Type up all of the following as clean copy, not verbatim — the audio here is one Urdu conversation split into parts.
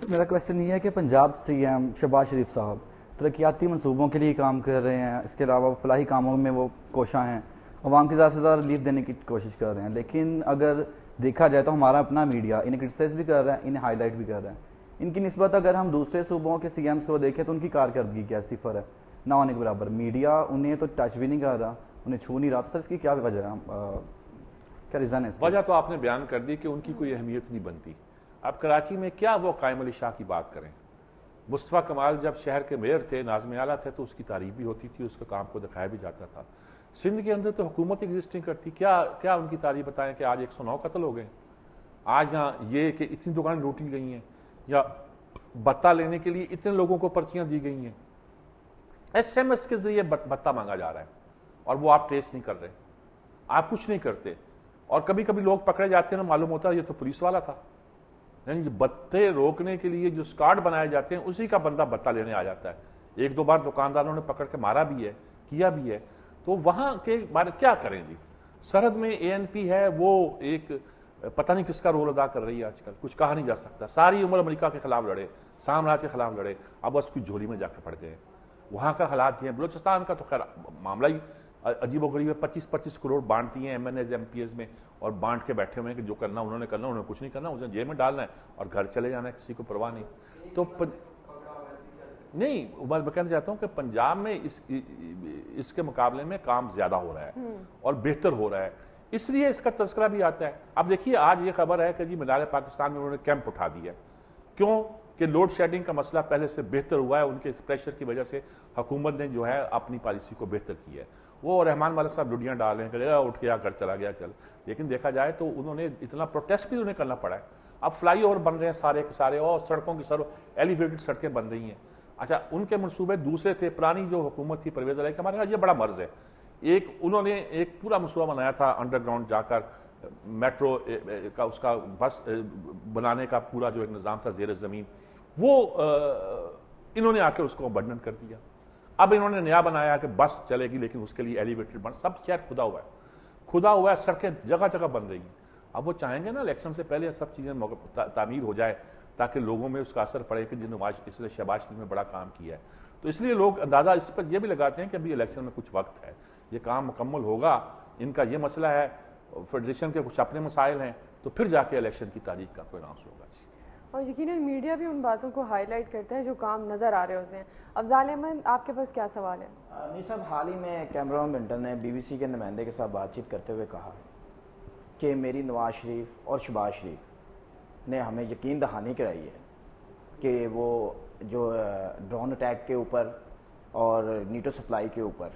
میرا کویشچن یہ ہے کہ پنجاب سی ایم شہباز شریف صاحب ترقیاتی منصوبوں کے لیے کام کر رہے ہیں، اس کے علاوہ فلاحی کاموں میں وہ کوشاں ہیں، عوام کی زیادہ سے زیادہ ریلیف دینے کی کوشش کر رہے ہیں، لیکن اگر دیکھا جائے تو ہمارا اپنا میڈیا انہیں کرٹیسائز بھی کر رہا ہے، انہیں ہائی لائٹ بھی کر رہا ہے۔ ان کی نسبت اگر ہم دوسرے صوبوں کے سی ایمز کو دیکھیں تو ان کی کارکردگی کیا صفر ہے، نہ ہونے کے برابر۔ میڈیا انہیں تو ٹچ بھی نہیں کر رہا، انہیں چھو نہیں رہا، تو سر اس کی کیا وجہ ہے، کیا ریزن ہے اس کی؟ وجہ تو آپ نے بیان کر دی کہ ان کی کوئی اہمیت نہیں بنتی۔ اب کراچی میں کیا وہ قائم علی شاہ کی بات کریں؟ مصطفیٰ کمال جب شہر کے میئر تھے، ناظم اعلیٰ تھے، تو اس کی تعریف بھی ہوتی تھی، اس کے کام کو دکھایا بھی جاتا تھا۔ سندھ کے اندر تو حکومت ایگزسٹ نہیں کرتی، کیا ان کی تعریف بتائیں کہ آج 109 قتل ہو گئے، آج یہاں یہ کہ اتنی دکانیں لوٹی گئی ہیں، یا بتہ لینے کے لیے اتنے لوگوں کو پرچیاں دی گئی ہیں، ایس ایم ایس کے ذریعے بتہ مانگا جا رہا ہے، اور وہ آپ ٹریس نہیں کر رہے، آپ کچھ نہیں کرتے۔ اور کبھی کبھی لوگ پکڑے جاتے ہیں نا، معلوم ہوتا ہے یہ تو پولیس والا تھا، یعنی بتے روکنے کے لیے جو سکواڈ بنائے جاتے ہیں اسی کا بندہ بتہ لینے آ جاتا ہے۔ ایک دو بار دکانداروں نے پکڑ کے مارا بھی ہے، کیا بھی ہے، تو وہاں کے بارے کیا کریں گی؟ سرحد میں اے این پی ہے، وہ ایک پتہ نہیں کس کا رول ادا کر رہی ہے آج کل، کچھ کہا نہیں جا سکتا۔ ساری عمر امریکہ کے خلاف لڑے، سامراج کے خلاف لڑے، اب بس کی جھولی میں جا کے پڑ گئے۔ وہاں کا حالات یہ ہیں۔ بلوچستان کا تو خیر معاملہ ہی عجیب و غریب ہے، 25-25 کروڑ بانٹ دیے ہیں M N As M P As میں، اور بانٹ کے بیٹھے ہوئے ہیں کہ جو کرنا انہوں نے کرنا، انہوں نے کچھ نہیں کرنا، اسے جیل میں ڈالنا ہے اور گھر چلے جانا ہے، کسی کو پرواہ نہیں۔ تو نہیں، میں کہنا چاہتا ہوں کہ پنجاب میں اس کے مقابلے میں کام زیادہ ہو رہا ہے اور بہتر ہو رہا ہے، اس لیے اس کا تذکرہ بھی آتا ہے۔ اب دیکھیے آج یہ خبر ہے کہ جی مینار پاکستان میں انہوں نے کیمپ اٹھا دیا، کیوں کہ لوڈ شیڈنگ کا مسئلہ پہلے سے بہتر ہوا ہے، ان کے اس پریشر کی وجہ سے حکومت نے جو ہے اپنی پالیسی کو بہتر کی ہے۔ وہ رحمان مالک صاحب لڈیاں ڈال رہے ہیں کہ اٹھ کے آ کر چلا گیا چل، لیکن دیکھا جائے تو انہوں نے اتنا پروٹیسٹ بھی انہیں کرنا پڑا ہے۔ اب فلائی اوور بن رہے ہیں سارے کے سارے، اور سڑکوں کی ایلیویٹڈ سڑکیں بن رہی ہیں۔ اچھا، ان کے منصوبے دوسرے تھے، پرانی جو حکومت تھی پرویز علیہ، ہمارے یہاں یہ بڑا مرض ہے، انہوں نے ایک پورا منصوبہ بنایا تھا انڈر گراؤنڈ جا کر، میٹرو کا اس کا بس بنانے کا پورا جو ایک نظام تھا زیر زمین، وہ انہوں نے آ کے اس کو ابنڈن کر دیا۔ اب انہوں نے نیا بنایا کہ بس چلے گی لیکن اس کے لیے ایلیویٹڈ بن، سب شہر کھدا ہوا ہے، سڑکیں جگہ جگہ بن رہی ہیں۔ اب وہ چاہیں گے نا الیکشن سے پہلے سب چیزیں تعمیر ہو جائے تاکہ لوگوں میں اس کا اثر پڑے کہ اس نے شہباز شریف میں بڑا کام کیا ہے، تو اس لیے لوگ اندازہ اس پر یہ بھی لگاتے ہیں کہ ابھی الیکشن میں کچھ وقت ہے، یہ کام مکمل ہوگا، ان کا یہ مسئلہ ہے، فیڈریشن کے کچھ اپنے مسائل ہیں، تو پھر جا کے الیکشن کی تاریخ کا کوئی اناؤنس ہوگا۔ اور یقیناً میڈیا بھی ان باتوں کو ہائی لائٹ کرتا ہے جو کام نظر آ رہے ہوتے ہیں۔ افضال احمد، آپ کے پاس کیا سوال ہے؟ نہیں صاحب، حال ہی میں کیمرون منٹن نے بی بی سی کے نمائندے کے ساتھ بات چیت کرتے ہوئے کہا کہ میری نواز شریف اور شہباز شریف نے ہمیں یقین دہانی کرائی ہے کہ وہ جو ڈرون اٹیک کے اوپر اور نیٹو سپلائی کے اوپر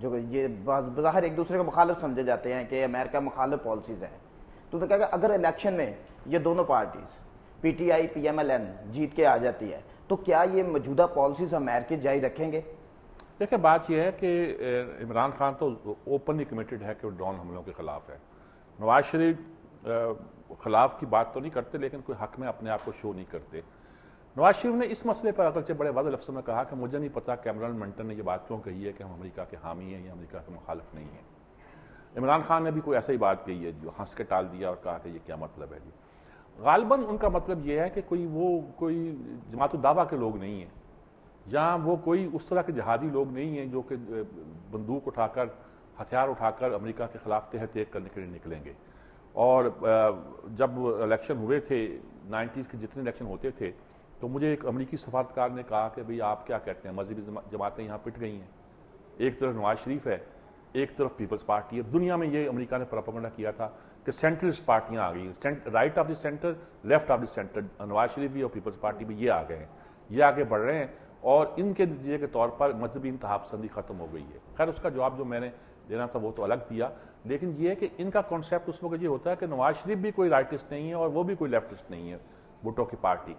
جو یہ بظاہر ایک دوسرے کو مخالف سمجھے جاتے ہیں کہ امریکہ مخالف پالیسیز ہیں، تو انہوں نے کہا کہ اگر الیکشن میں یہ دونوں parties P T I P M L N جیت کے آ جاتی ہے تو کیا یہ موجودہ پالیسیز امریکہ جاری رکھیں گے؟ دیکھیں بات یہ ہے کہ عمران خان تو اوپنلی کمیٹڈ ہے کہ وہ ڈرون حملوں کے خلاف ہے، نواز شریف خلاف کی بات تو نہیں کرتے لیکن کوئی حق میں اپنے آپ کو شو نہیں کرتے۔ نواز شریف نے اس مسئلے پر اگرچہ بڑے واضح لفظوں میں کہا کہ مجھے نہیں پتا کیمرون منٹن نے یہ بات کیوں کہی ہے کہ ہم امریکہ کے حامی ہیں یا امریکہ کے مخالف نہیں ہیں۔ عمران خان نے بھی کوئی ایسا ہی بات کہی ہے جو ہنس کے ٹال دیا اور کہا کہ یہ کیا مطلب ہے جی۔ غالباً ان کا مطلب یہ ہے کہ کوئی جماعت الدعوہ کے لوگ نہیں ہیں، یا وہ کوئی اس طرح کے جہادی لوگ نہیں ہیں جو کہ بندوق اٹھا کر ہتھیار اٹھا کر امریکہ کے خلاف تحت ایک کرنے کے لیے نکلیں گے۔ اور جب الیکشن ہوئے تھے 90s کے جتنے الیکشن ہوتے تھے تو مجھے ایک امریکی سفارتکار نے کہا کہ بھئی آپ کیا کہتے ہیں، مذہبی جماعتیں یہاں پٹ گئی ہیں، ایک طرف نواز شریف ہے، ایک طرف پیپلز پارٹی ہے۔ دنیا میں یہ امریکہ نے پروپیگنڈا کیا تھا کہ سینٹرلسٹ پارٹیاں آ گئی ہیں، right of the centre, left of the centre, Nawaz Sharif بھی اور پیپلز پارٹی بھی یہ آ گئے ہیں، یہ آگے بڑھ رہے ہیں، اور ان کے نتیجے کے طور پر مذہبی انتہا پسندی ختم ہو گئی ہے۔ خیر اس کا جواب جو میں نے دینا تھا وہ تو الگ دیا، لیکن یہ ہے کہ ان کا کانسیپٹ اس وقت یہ ہوتا ہے کہ نواز شریف بھی کوئی رائٹسٹ نہیں ہے اور وہ بھی کوئی لیفٹسٹ نہیں ہے، بھٹو کی پارٹی۔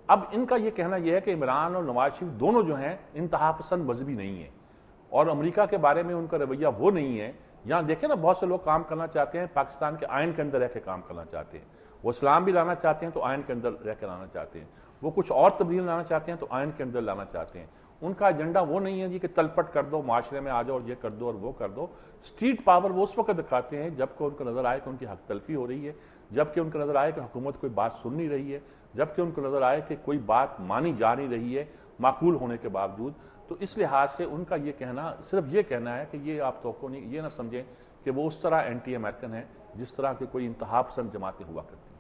اب ان کا یہ کہنا یہ ہے کہ عمران اور نواز شریف دونوں جو ہیں انتہا پسند مذہبی نہیں ہیں، اور امریکہ کے بارے میں ان کا رویہ وہ نہیں ہے۔ یہاں دیکھیں نا، بہت سے لوگ کام کرنا چاہتے ہیں پاکستان کے آئین کے اندر رہ کے کام کرنا چاہتے ہیں، وہ اسلام بھی لانا چاہتے ہیں تو آئین کے اندر رہ کے لانا چاہتے ہیں، وہ کچھ اور تبدیل لانا چاہتے ہیں تو آئین کے اندر لانا چاہتے ہیں۔ ان کا ایجنڈا وہ نہیں ہے جی کہ تلپٹ کر دو، معاشرے میں آ جاؤ اور یہ کر دو اور وہ کر دو۔ اسٹریٹ پاور وہ اس وقت دکھاتے ہیں جب کہ ان کو نظر آئے کہ ان کی حق تلفی ہو رہی ہے، جب کہ ان کو نظر آئے کہ حکومت کوئی بات سن نہیں رہی ہے، جبکہ ان کو نظر آئے کہ کوئی بات مانی جا نہیں رہی ہے معقول ہونے کے باوجود. تو اس لحاظ سے ان کا یہ کہنا صرف یہ کہنا ہے کہ یہ آپ توقع نہیں, یہ نہ سمجھیں کہ وہ اس طرح اینٹی امریکن ہیں جس طرح کی کوئی انتہا پسند جماعتیں ہوا کرتی ہیں.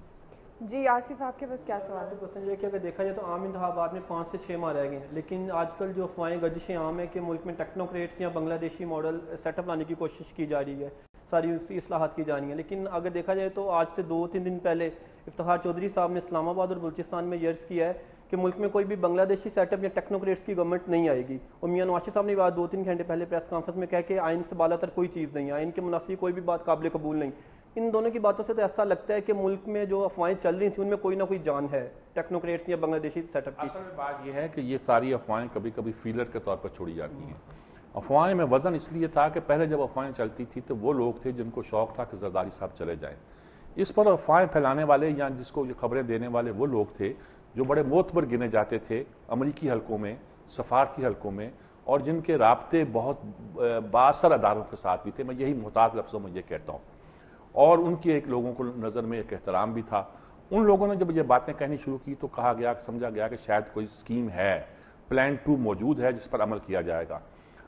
جی آصف آپ کے پاس کیا سوال ہے؟ یہ کہ اگر دیکھا جائے تو عام انتخابات میں 5 سے 6 ماہ رہ گئے ہیں, لیکن آج کل جو افواہیں گردشیں عام ہے کہ ملک میں ٹیکنوکریٹس یا بنگلہ دیشی ماڈل سیٹ اپ لانے کی کوشش کی جا رہی ہے, ساری اسی اصلاحات کی جا رہی ہیں. لیکن اگر دیکھا جائے تو آج سے 2-3 دن پہلے افتخار چودھری صاحب نے اسلام آباد اور بلوچستان میں یہ عرض کیا ہے کہ ملک میں کوئی بھی بنگلہ دیشی سیٹ اپ یا ٹیکنوکریٹس کی گورنمنٹ نہیں آئے گی. اور میاں نواز شریف صاحب نے بات 2-3 گھنٹے پہلے پریس کانفرنس میں کہا کہ آئین سے بالا تر کوئی چیز نہیں ہے, آئین کے منافی کوئی بھی بات قابل قبول نہیں. ان دونوں کی باتوں سے تو ایسا لگتا ہے کہ ملک میں جو افواہیں چل رہی تھیں ان میں کوئی نہ کوئی جان ہے ٹیکنوکریٹس یا بنگلہ دیشی سیٹ اپ کی. اصل میں بات یہ ہے کہ یہ ساری افواہیں کبھی کبھی فیلر کے طور پر چھوڑی جاتی ہیں. افواہیں میں وزن اس لیے تھا کہ پہلے جب افواہیں چلتی تھی تو وہ لوگ تھے جن کو شوق تھا کہ زرداری صاحب چلے جائیں. اس پر افواہیں پھیلانے والے یا جس کو یہ خبریں دینے والے وہ لوگ تھے جو بڑے معتبر گنے جاتے تھے امریکی حلقوں میں, سفارتی حلقوں میں, اور جن کے رابطے بہت بااثر اداروں کے ساتھ بھی تھے. میں یہی محتاط لفظوں میں یہ کہتا ہوں. اور ان کی ایک لوگوں کو نظر میں ایک احترام بھی تھا. ان لوگوں نے جب یہ باتیں کہنی شروع کی تو کہا گیا, سمجھا گیا کہ شاید کوئی اسکیم ہے, پلان 2 موجود ہے جس پر عمل کیا جائے گا.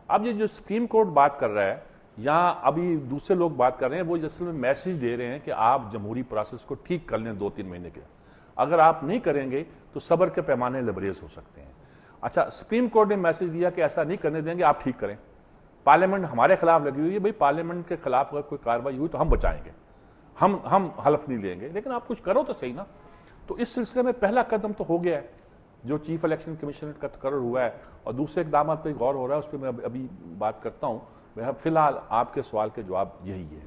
اب یہ جو سپریم کورٹ بات کر رہا ہے یا ابھی دوسرے لوگ بات کر رہے ہیں وہ اصل میں میسج دے رہے ہیں کہ آپ جمہوری پروسیس کو ٹھیک کر لیں 2-3 مہینے کے. اگر آپ نہیں کریں گے تو صبر کے پیمانے لبریز ہو سکتے ہیں. اچھا, سپریم کورٹ نے میسج دیا کہ ایسا نہیں کرنے دیں گے, آپ ٹھیک کریں. پارلیمنٹ ہمارے خلاف لگی ہوئی ہے, بھئی پارلیمنٹ کے خلاف اگر کوئی کارروائی ہوئی تو ہم بچائیں گے, ہم حلف نہیں لیں گے, لیکن آپ کچھ کرو تو صحیح نا. تو اس سلسلے میں پہلا قدم تو ہو گیا ہے جو چیف الیکشن کمیشنر کا تقرر ہوا ہے, اور دوسرے اقدامات پہ غور ہو رہا ہے, اس پہ میں ابھی بات کرتا ہوں. فی الحال آپ کے سوال کے جواب یہی ہے.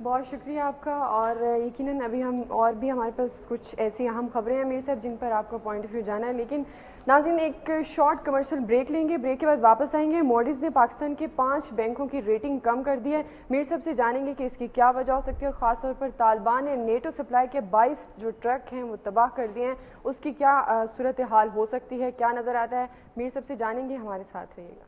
بہت شکریہ آپ کا, اور یقیناً ابھی اور بھی ہمارے پاس کچھ ایسی اہم خبریں ہیں میر صاحب جن پر آپ کا پوائنٹ آف ویو جانا ہے. لیکن ناظرین ایک شارٹ کمرشل بریک لیں گے, بریک کے بعد واپس آئیں گے. موڈیز نے پاکستان کے 5 بینکوں کی ریٹنگ کم کر دی ہے. میر صاحب سے جانیں گے کہ اس کی کیا وجہ ہو سکتی ہے, اور خاص طور پر طالبان نے نیٹو سپلائی کے 22 جو ٹرک ہیں وہ تباہ کر دیے ہیں, اس کی کیا صورتحال ہو سکتی ہے, کیا نظر آتا ہے. میر صاحب سے جانیں گے, ہمارے ساتھ رہیے گا.